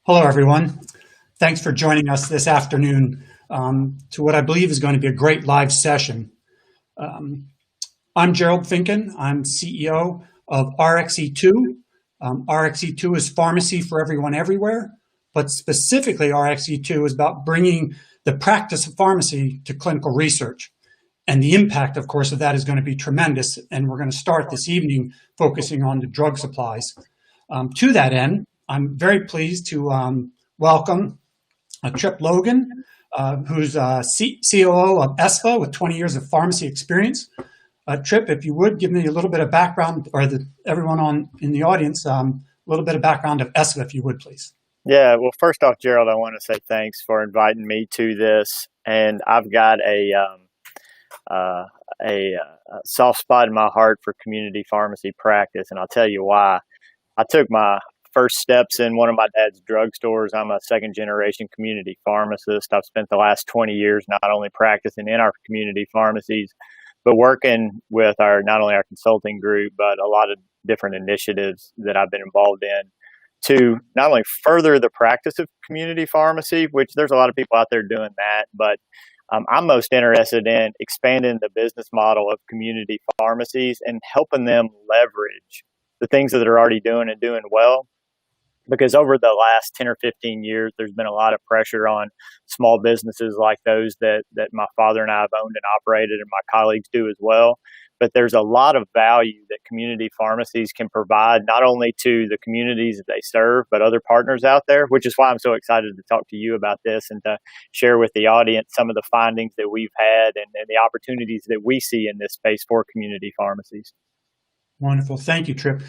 Hello, everyone. Thanks for joining us this afternoon to what I believe is going to be a great live session. I'm Gerald Finken. I'm CEO of RxE2. RxE2 is pharmacy for everyone everywhere, but specifically RxE2 is about bringing the practice of pharmacy to clinical research. And the impact, of course, of that is going to be tremendous. And we're going to start this evening focusing on the drug supplies. To that end, I'm very pleased to welcome Tripp Logan, who's COO of ESPhA with 20 years of pharmacy experience. Tripp, if you would give me a little bit of background, or everyone in the audience, a little bit of background of ESPhA, if you would, please. Yeah, well, first off, Gerald, I want to say thanks for inviting me to this. And I've got a soft spot in my heart for community pharmacy practice, and I'll tell you why. I took my first steps in one of my dad's drugstores. I'm a second generation community pharmacist. I've spent the last 20 years not only practicing in our community pharmacies, but working with not only our consulting group, but a lot of different initiatives that I've been involved in to not only further the practice of community pharmacy, which there's a lot of people out there doing that, but I'm most interested in expanding the business model of community pharmacies and helping them leverage the things that they're already doing and doing well. Because over the last 10 or 15 years, there's been a lot of pressure on small businesses like those that my father and I have owned and operated, and my colleagues do as well. But there's a lot of value that community pharmacies can provide, not only to the communities that they serve, but other partners out there, which is why I'm so excited to talk to you about this and to share with the audience some of the findings that we've had and the opportunities that we see in this space for community pharmacies. Wonderful. Thank you, Tripp.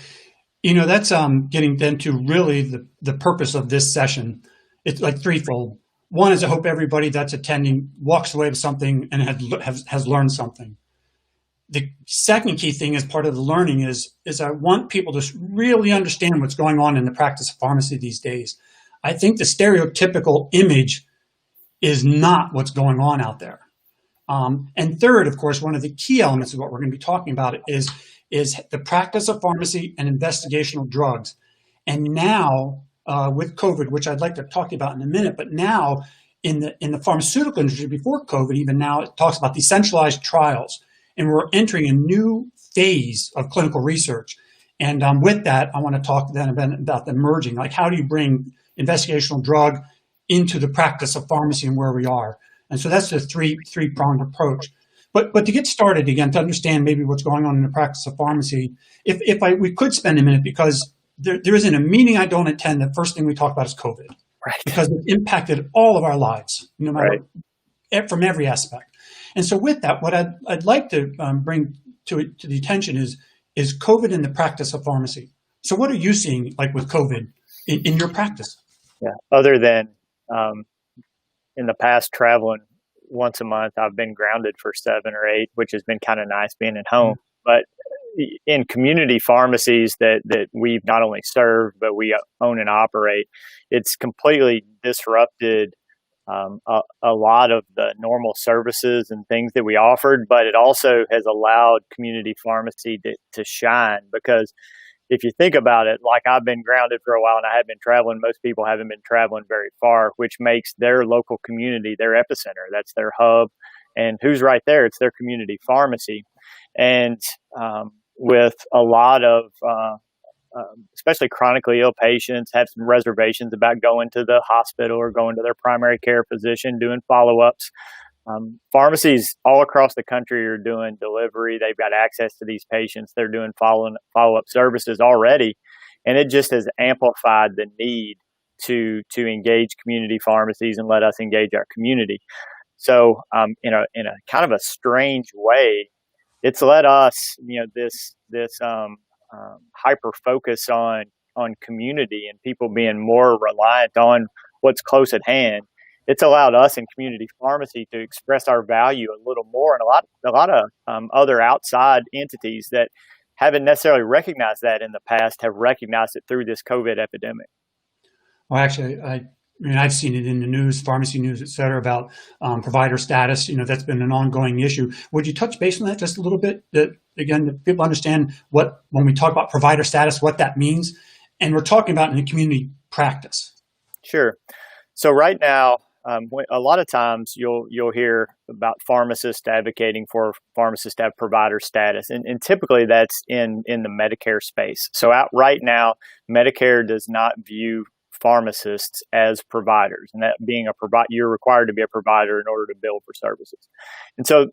You know, that's getting then to really the purpose of this session. It's like threefold. One is I hope everybody that's attending walks away with something and has learned something. The second key thing as part of the learning is I want people to really understand what's going on in the practice of pharmacy these days. I think the stereotypical image is not what's going on out there. And third, of course, one of the key elements of what we're going to be talking about is the practice of pharmacy and investigational drugs. And now with COVID, which I'd like to talk about in a minute, but now in the pharmaceutical industry before COVID, even now it talks about decentralized trials. And we're entering a new phase of clinical research. And with that, I want to talk then about the merging, like how do you bring investigational drug into the practice of pharmacy and where we are. And so that's the three-pronged approach. But to get started again, to understand maybe what's going on in the practice of pharmacy, we could spend a minute, because there isn't a meeting I don't attend, the first thing we talk about is COVID. Right. Because it impacted all of our lives, no matter from every aspect. And so with that, what I'd like to bring to the attention is COVID in the practice of pharmacy. So what are you seeing like with COVID in your practice? Yeah. Other than in the past traveling once a month, I've been grounded for 7 or 8, which has been kind of nice being at home. But in community pharmacies that we've not only served, but we own and operate, it's completely disrupted a lot of the normal services and things that we offered, but it also has allowed community pharmacy to shine. Because if you think about it, like I've been grounded for a while and I have been traveling, most people haven't been traveling very far, which makes their local community their epicenter. That's their hub. And who's right there? It's their community pharmacy. And with a lot of especially chronically ill patients have some reservations about going to the hospital or going to their primary care physician, doing follow-ups. Pharmacies all across the country are doing delivery. They've got access to these patients. They're doing follow-up services already. And it just has amplified the need to engage community pharmacies and let us engage our community. So in a kind of a strange way, it's let us, this hyper focus on community and people being more reliant on what's close at hand. It's allowed us in community pharmacy to express our value a little more, and a lot of other outside entities that haven't necessarily recognized that in the past have recognized it through this COVID epidemic. Well, actually, I've seen it in the news, pharmacy news, et cetera, about provider status. That's been an ongoing issue. Would you touch base on that just a little bit? That people understand when we talk about provider status, what that means, and we're talking about in a community practice. Sure. So right now, a lot of times you'll hear about pharmacists advocating for pharmacists to have provider status, and typically that's in the Medicare space. So out right now, Medicare does not view pharmacists as providers, and that being you're required to be a provider in order to bill for services. And so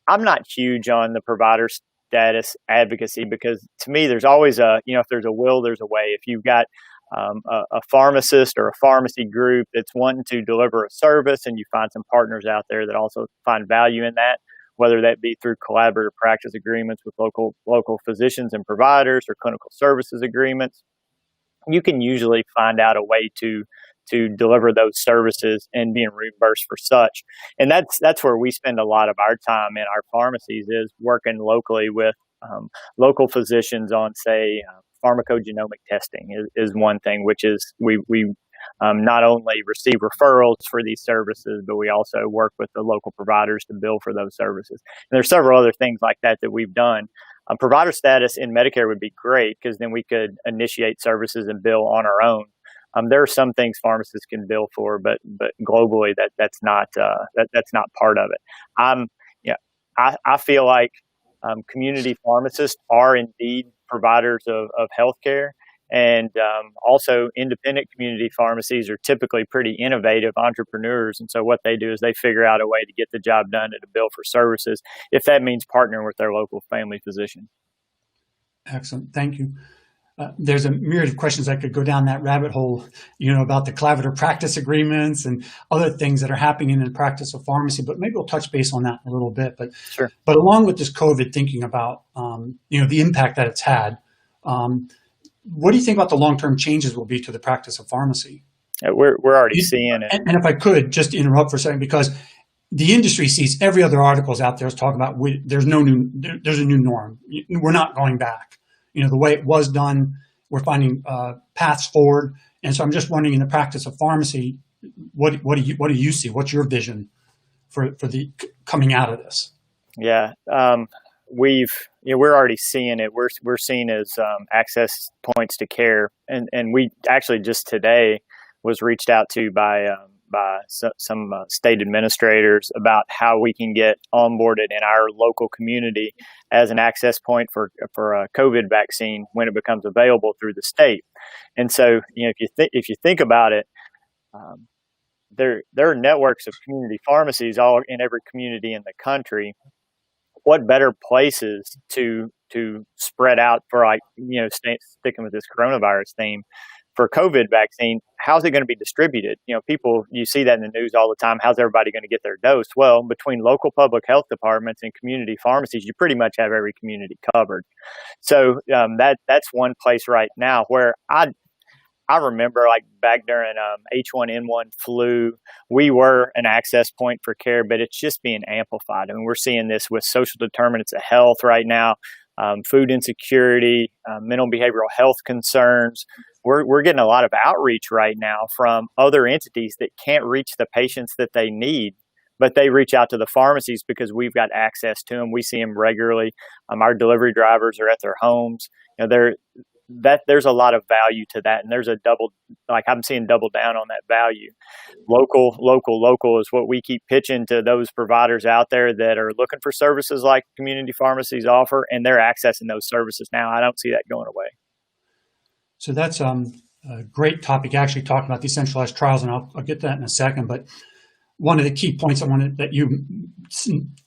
I'm not huge on the provider status advocacy, because to me, there's always if there's a will, there's a way. If you've got a pharmacist or a pharmacy group that's wanting to deliver a service, and you find some partners out there that also find value in that, whether that be through collaborative practice agreements with local physicians and providers, or clinical services agreements, you can usually find out a way to deliver those services and being reimbursed for such. And that's where we spend a lot of our time in our pharmacies, is working locally with local physicians on, say, pharmacogenomic testing is one thing, which is we not only receive referrals for these services, but we also work with the local providers to bill for those services. And there's several other things like that we've done. Provider status in Medicare would be great, because then we could initiate services and bill on our own. There are some things pharmacists can bill for, but globally that's not part of it. I feel like community pharmacists are indeed providers of healthcare, and also independent community pharmacies are typically pretty innovative entrepreneurs. And so what they do is they figure out a way to get the job done and to bill for services, if that means partnering with their local family physician. Excellent. Thank you. There's a myriad of questions I could go down that rabbit hole, about the collaborative practice agreements and other things that are happening in the practice of pharmacy, but maybe we'll touch base on that in a little bit. But sure. But along with this COVID, thinking about, the impact that it's had, what do you think about the long-term changes will be to the practice of pharmacy? We're already seeing it. And if I could just interrupt for a second, because the industry sees every other articles out there is talking about there's a new norm. We're not going back. The way it was done, we're finding paths forward. And so I'm just wondering, in the practice of pharmacy, what do you see? What's your vision for the coming out of this? Yeah, we're already seeing it. We're seeing as access points to care, and we actually just today was reached out to by some state administrators about how we can get onboarded in our local community as an access point for a COVID vaccine when it becomes available through the state. And so, if you think about it, there are networks of community pharmacies all in every community in the country. What better places to spread out for, sticking with this coronavirus theme, for COVID vaccine? How's it going to be distributed? People, you see that in the news all the time. How's everybody going to get their dose? Well, between local public health departments and community pharmacies, you pretty much have every community covered. So that's one place right now where I remember, like back during H1N1 flu, we were an access point for care, but it's just being amplified. I mean, we're seeing this with social determinants of health right now, food insecurity, mental behavioral health concerns. We're getting a lot of outreach right now from other entities that can't reach the patients that they need, but they reach out to the pharmacies because we've got access to them. We see them regularly. Our delivery drivers are at their homes. There's a lot of value to that, and there's I'm seeing double down on that value. Local is what we keep pitching to those providers out there that are looking for services like community pharmacies offer, and they're accessing those services now. I don't see that going away. So that's a great topic, actually talking about decentralized trials, and I'll get that in a second. But one of the key points that you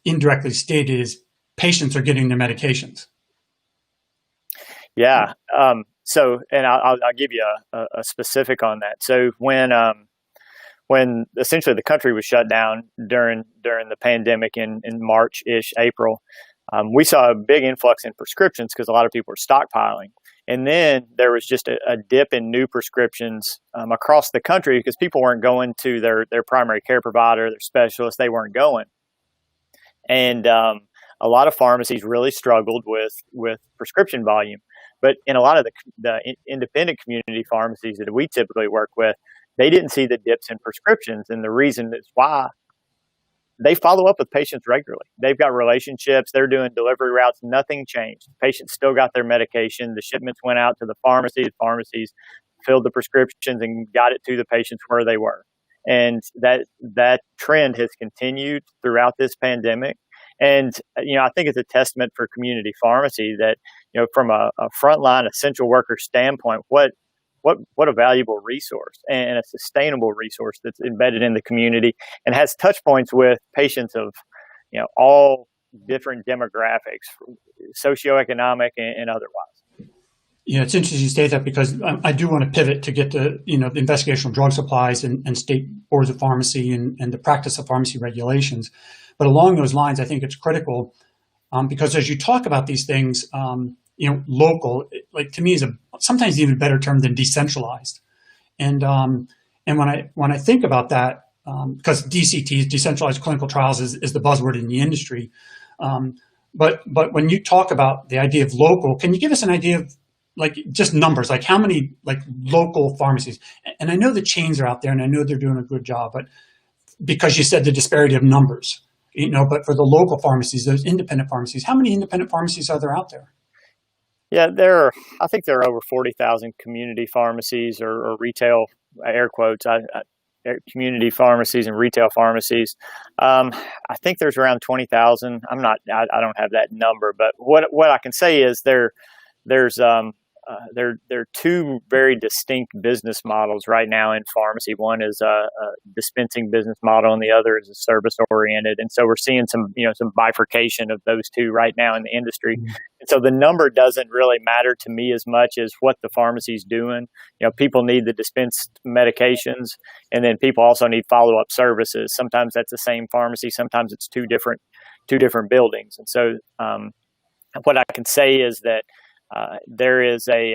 indirectly stated is patients are getting their medications. Yeah. So, and I'll give you a specific on that. So when essentially the country was shut down during the pandemic in March-ish, April, we saw a big influx in prescriptions because a lot of people were stockpiling. And then there was just a dip in new prescriptions across the country because people weren't going to their primary care provider, their specialist. They weren't going. And a lot of pharmacies really struggled with prescription volume. But in a lot of the independent community pharmacies that we typically work with, they didn't see the dips in prescriptions. And the reason is why they follow up with patients regularly. They've got relationships. They're doing delivery routes. Nothing changed. Patients still got their medication. The shipments went out to the pharmacy. The pharmacies filled the prescriptions and got it to the patients where they were. And that trend has continued throughout this pandemic. And, I think it's a testament for community pharmacy that, from a frontline essential worker standpoint, what a valuable resource and a sustainable resource that's embedded in the community and has touch points with patients of, all different demographics, socioeconomic and otherwise. Yeah, it's interesting you state that because I do want to pivot to get to, the investigational drug supplies and state boards of pharmacy and the practice of pharmacy regulations. But along those lines, I think it's critical because as you talk about these things, local, like to me is sometimes even a better term than decentralized. And when I think about that, because DCTs, decentralized clinical trials, is the buzzword in the industry. But when you talk about the idea of local, can you give us an idea of like just numbers, like how many like local pharmacies? And I know the chains are out there and I know they're doing a good job, but because you said the disparity of numbers, but for the local pharmacies, those independent pharmacies, how many independent pharmacies are there out there? Yeah, I think there are over 40,000 community pharmacies or retail, air quotes, community pharmacies and retail pharmacies. I think there's around 20,000. I don't have that number, but what I can say is there's two very distinct business models right now in pharmacy. One is a dispensing business model, and the other is a service oriented. And so we're seeing some bifurcation of those two right now in the industry. Mm-hmm. And so the number doesn't really matter to me as much as what the pharmacy's doing. People need the dispensed medications, and then people also need follow up services. Sometimes that's the same pharmacy, sometimes it's two different buildings. And so what I can say is that there is a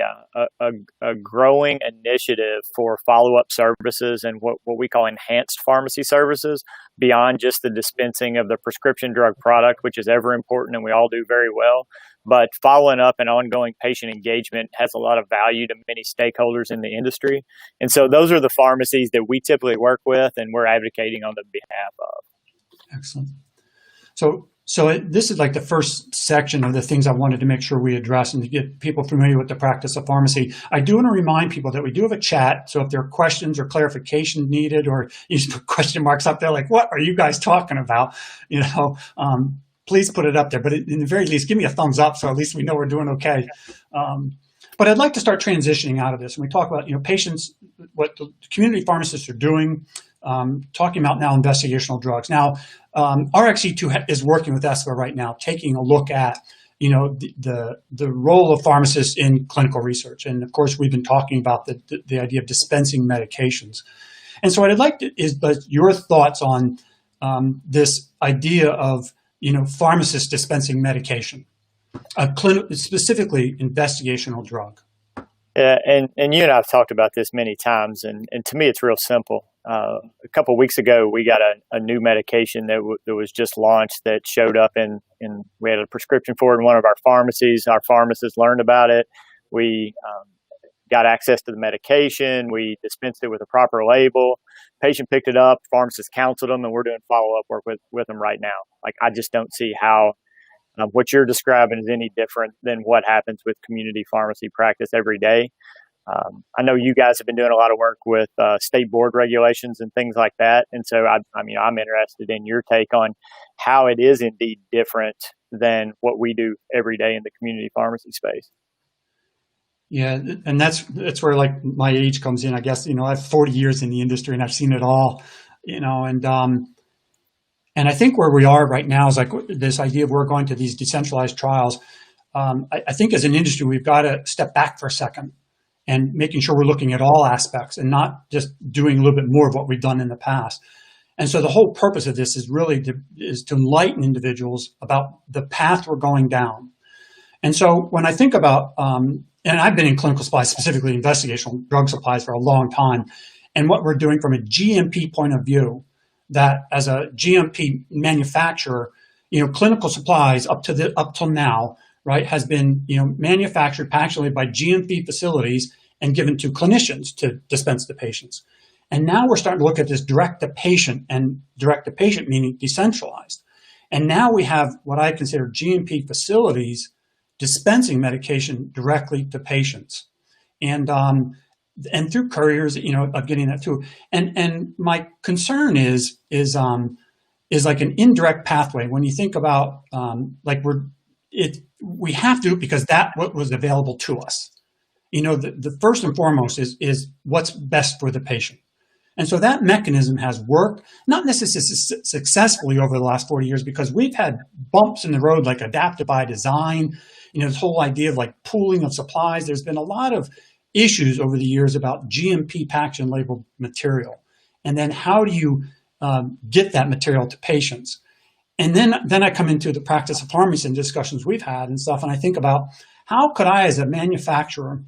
growing initiative for follow-up services and what we call enhanced pharmacy services beyond just the dispensing of the prescription drug product, which is ever important and we all do very well. But following up and ongoing patient engagement has a lot of value to many stakeholders in the industry. And so those are the pharmacies that we typically work with and we're advocating on the behalf of. Excellent. So this is like the first section of the things I wanted to make sure we address and to get people familiar with the practice of pharmacy. I do want to remind people that we do have a chat. So if there are questions or clarification needed, or you just put question marks up there, like, what are you guys talking about? Please put it up there. But in the very least, give me a thumbs up so at least we know we're doing okay. But I'd like to start transitioning out of this. And we talk about, patients, what the community pharmacists are doing, talking about now investigational drugs. Now, RxE2 is working with ESPhA right now, taking a look at, the role of pharmacists in clinical research. And of course, we've been talking about the idea of dispensing medications. And so what I'd like is your thoughts on this idea of, pharmacists dispensing medication, specifically investigational drug. Yeah, and you and I have talked about this many times, and to me, it's real simple. A couple of weeks ago, we got a new medication that was just launched that showed up in we had a prescription for it in one of our pharmacies. Our pharmacists learned about it. We got access to the medication. We dispensed it with a proper label. Patient picked it up. Pharmacist counseled them, and we're doing follow-up work with them right now. Like, I just don't see how what you're describing is any different than what happens with community pharmacy practice every day. I know you guys have been doing a lot of work with state board regulations and things like that. And so I'm interested in your take on how it is indeed different than what we do every day in the community pharmacy space. Yeah, and that's where like my age comes in. I guess, I have 40 years in the industry and I've seen it all, and I think where we are right now is like this idea of we're going to these decentralized trials. I think as an industry, we've got to step back for a second and making sure we're looking at all aspects and not just doing a little bit more of what we've done in the past. And so the whole purpose of this is really to enlighten individuals about the path we're going down. And so when I think about, and I've been in clinical supplies, specifically investigational drug supplies for a long time, and what we're doing from a GMP point of view, that as a GMP manufacturer, clinical supplies up till now, right, has been, manufactured passionately by GMP facilities and given to clinicians to dispense to patients. And now we're starting to look at this direct to patient, and direct to patient meaning decentralized. And now we have what I consider GMP facilities dispensing medication directly to patients. And and through couriers, of getting that through. And my concern is like an indirect pathway. When you think about we have to, because that what was available to us. The first and foremost is what's best for the patient. And so that mechanism has worked, not necessarily successfully over the last 40 years, because we've had bumps in the road, like adaptive by design, this whole idea of like pooling of supplies. There's been a lot of issues over the years about GMP packaged and labeled material. And then how do you get that material to patients? And then I come into the practice of pharmacy and discussions we've had and stuff. And I think about how could I, as a manufacturer,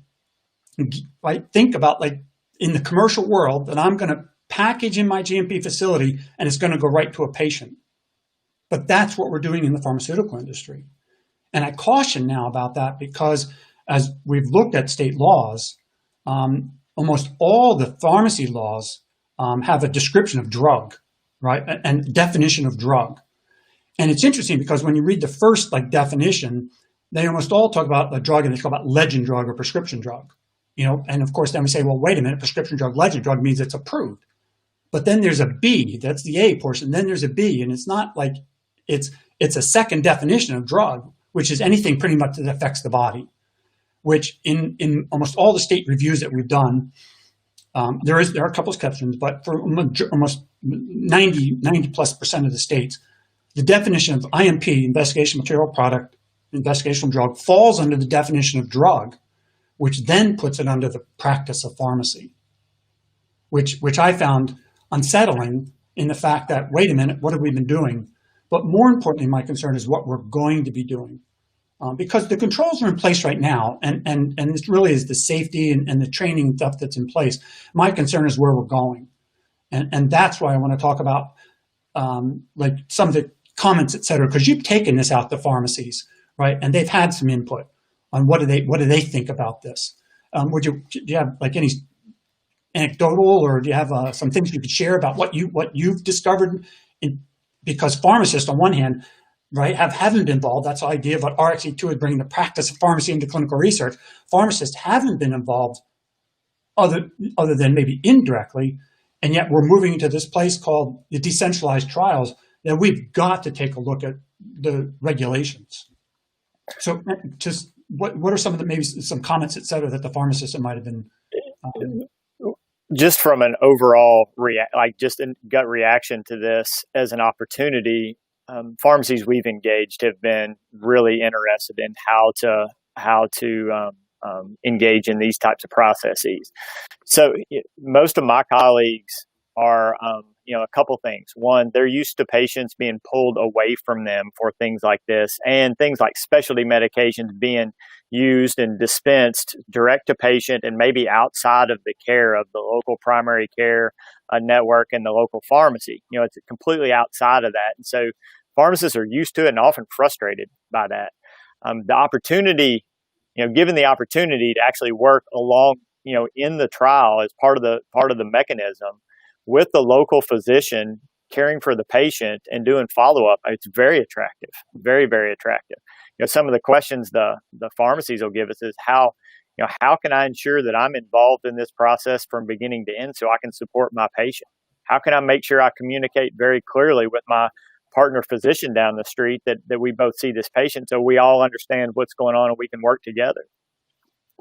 think about like in the commercial world that I'm going to package in my GMP facility and it's going to go right to a patient. But that's what we're doing in the pharmaceutical industry. And I caution now about that because as we've looked at state laws, almost all the pharmacy laws have a description of drug, right? And definition of drug. And it's interesting because when you read the first definition, they almost all talk about a drug and they talk about legend drug or prescription drug. And of course, then we say, well, wait a minute, prescription drug, legend drug means it's approved. But then there's a B, that's the A portion. Then there's a B, and it's not like it's a second definition of drug, which is anything pretty much that affects the body, which in almost all the state reviews that we've done, there are a couple exceptions, but for almost 90+% of the states, the definition of IMP, investigational material product, investigational drug, falls under the definition of drug, which then puts it under the practice of pharmacy, which I found unsettling in the fact that, wait a minute, what have we been doing? But more importantly, my concern is what we're going to be doing. Because the controls are in place right now, and this really is the safety and the training stuff that's in place. My concern is where we're going. And that's why I want to talk about some of the comments, et cetera, because you've taken this out to pharmacies, right? And they've had some input on what do they think about this. Do you have any anecdotal, or do you have some things you could share about what you've discovered? Because pharmacists, on one hand, right, haven't been involved. That's the idea of what RxE2 is bringing the practice of pharmacy into clinical research. Pharmacists haven't been involved other than maybe indirectly, and yet we're moving into this place called the decentralized trials that we've got to take a look at the regulations. So just what are some of the, maybe some comments, et cetera, that the pharmacists might have been? Just from an overall just a gut reaction to this as an opportunity, pharmacies we've engaged have been really interested in how to engage in these types of processes. So most of my colleagues are, a couple things. One, they're used to patients being pulled away from them for things like this, and things like specialty medications being used and dispensed direct to patient and maybe outside of the care of the local primary care network and the local pharmacy. It's completely outside of that. And so pharmacists are used to it and often frustrated by that. The opportunity, given the opportunity to actually work along, in the trial as part of the mechanism with the local physician caring for the patient and doing follow-up, it's very attractive, very, very attractive. Some of the questions the pharmacies will give us is how can I ensure that I'm involved in this process from beginning to end so I can support my patient? How can I make sure I communicate very clearly with my partner physician down the street that we both see this patient so we all understand what's going on and we can work together?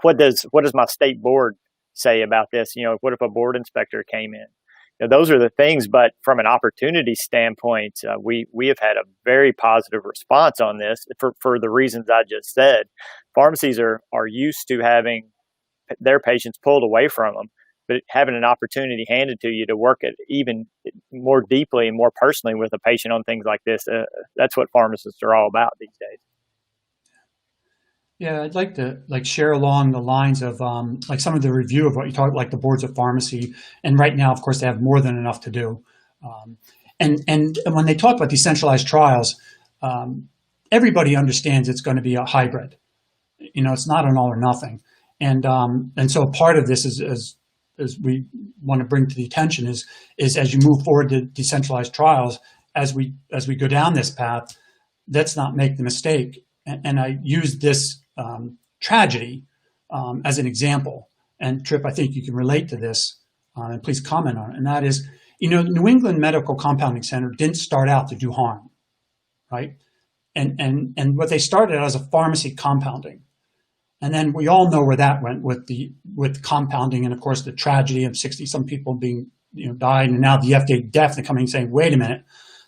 What does my state board say about this? What if a board inspector came in? Those are the things, but from an opportunity standpoint, we have had a very positive response on this for the reasons I just said. Pharmacies are used to having their patients pulled away from them, but having an opportunity handed to you to work at even more deeply and more personally with a patient on things like this, that's what pharmacists are all about these days. Yeah, I'd like to share along the lines of some of the review of what you talked, like the boards of pharmacy. And right now, of course, they have more than enough to do. And when they talk about decentralized trials, everybody understands it's going to be a hybrid. It's not an all or nothing. And so part of this is, as we want to bring to the attention is as you move forward to decentralized trials, as we go down this path, let's not make the mistake. And I use this tragedy as an example and Tripp, I think you can relate to this, and please comment on it, and that is, New England Medical Compounding Center didn't start out to do harm, right? And what they started out as a pharmacy compounding. And then we all know where that went with compounding, and of course the tragedy of 60-some people being died, and now the FDA definitely coming and saying, wait a minute,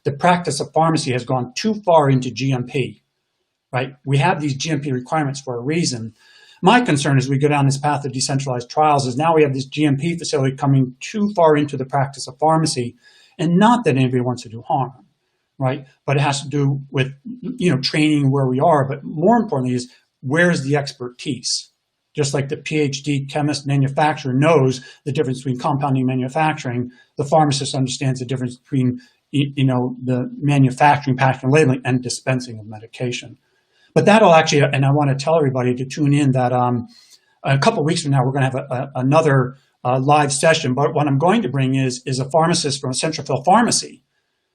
the practice of pharmacy has gone too far into GMP, right? We have these GMP requirements for a reason. My concern as we go down this path of decentralized trials is now we have this GMP facility coming too far into the practice of pharmacy, and not that anybody wants to do harm, right? But it has to do with training where we are, but more importantly is, where's the expertise? Just like the PhD chemist manufacturer knows the difference between compounding and manufacturing, the pharmacist understands the difference between the manufacturing, packaging, labeling, and dispensing of medication. But that'll actually, and I want to tell everybody to tune in that a couple of weeks from now, we're going to have another live session. But what I'm going to bring is a pharmacist from a central fill pharmacy.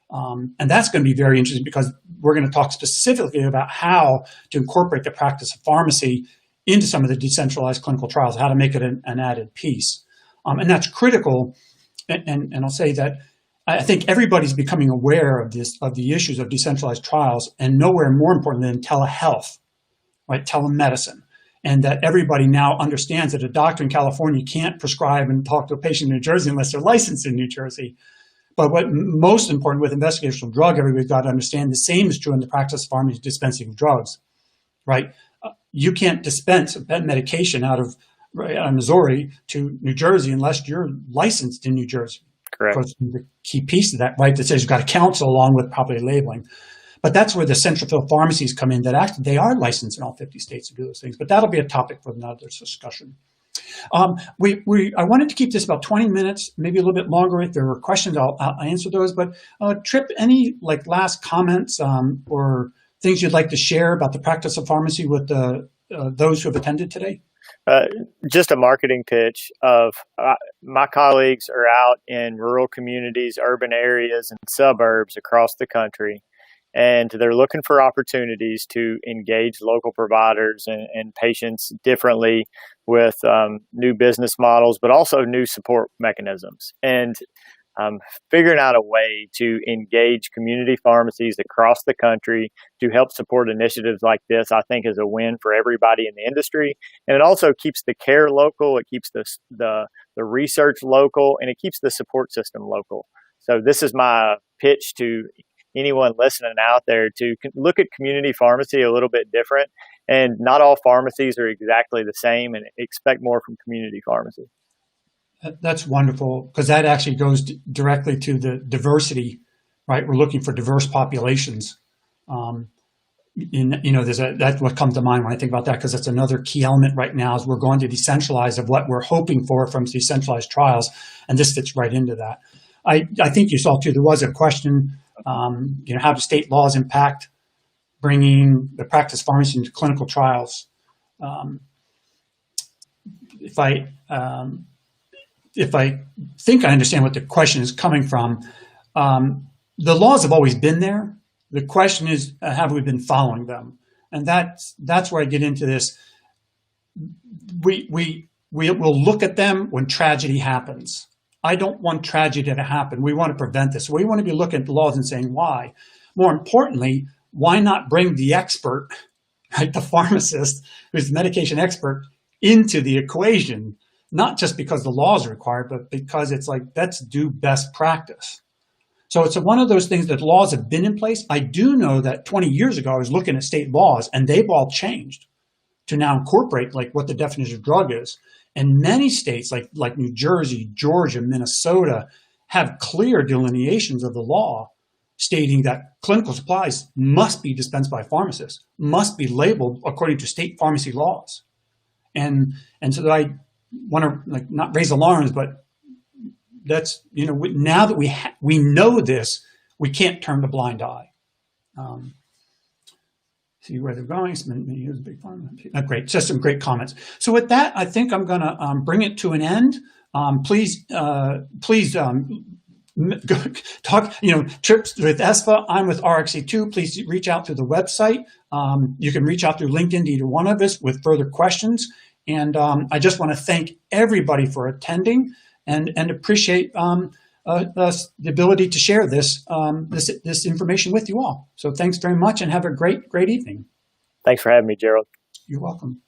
And that's going to be very interesting because we're going to talk specifically about how to incorporate the practice of pharmacy into some of the decentralized clinical trials, how to make it an added piece. And that's critical. And I'll say that I think everybody's becoming aware of the issues of decentralized trials, and nowhere more important than telehealth, right? Telemedicine. And that everybody now understands that a doctor in California can't prescribe and talk to a patient in New Jersey unless they're licensed in New Jersey. But what most important with investigational drug, everybody's got to understand the same is true in the practice of pharmacy dispensing of drugs, right? You can't dispense that medication out of Missouri to New Jersey unless you're licensed in New Jersey. Correct. Because the key piece of that, right, that says you've got to counsel along with properly labeling. But that's where the central fill pharmacies come in, that actually they are licensed in all 50 states to do those things. But that'll be a topic for another discussion. I wanted to keep this about 20 minutes, maybe a little bit longer. If there were questions, I'll answer those. But Tripp, any last comments or things you'd like to share about the practice of pharmacy with those who have attended today? Just a marketing pitch of my colleagues are out in rural communities, urban areas, and suburbs across the country. And they're looking for opportunities to engage local providers and patients differently with new business models, but also new support mechanisms. And figuring out a way to engage community pharmacies across the country to help support initiatives like this, I think is a win for everybody in the industry. And it also keeps the care local, it keeps the research local, and it keeps the support system local. So this is my pitch to anyone listening out there to look at community pharmacy a little bit different. And not all pharmacies are exactly the same, and expect more from community pharmacy. That's wonderful, because that actually goes directly to the diversity, right? We're looking for diverse populations. That's what comes to mind when I think about that, because that's another key element right now is we're going to decentralize of what we're hoping for from decentralized trials, and this fits right into that. I think you saw too, there was a question, how do state laws impact bringing the practice of pharmacy into clinical trials? If I think I understand what the question is coming from, the laws have always been there. The question is, have we been following them? And that's where I get into this. We will look at them when tragedy happens. I don't want tragedy to happen. We want to prevent this. We want to be looking at the laws and saying why. More importantly, why not bring the expert, right, the pharmacist, who's the medication expert, into the equation? Not just because the laws are required, but because it's like, let's do best practice. So it's one of those things that laws have been in place. I do know that 20 years ago, I was looking at state laws and they've all changed to now incorporate like what the definition of drug is. And many states like New Jersey, Georgia, Minnesota have clear delineations of the law stating that clinical supplies must be dispensed by pharmacists, must be labeled according to state pharmacy laws. And so I want to not raise alarms, but that's, now that we know this, we can't turn a blind eye. See where they're going. It's been a big fun. Great, just some great comments. So with that, I think I'm going to bring it to an end. Please talk. Tripp with ESPhA. I'm with RxC2. Please reach out through the website. You can reach out through LinkedIn to either one of us with further questions. And I just want to thank everybody for attending and appreciate the ability to share this information with you all. So thanks very much and have a great evening. Thanks for having me, Gerald. You're welcome.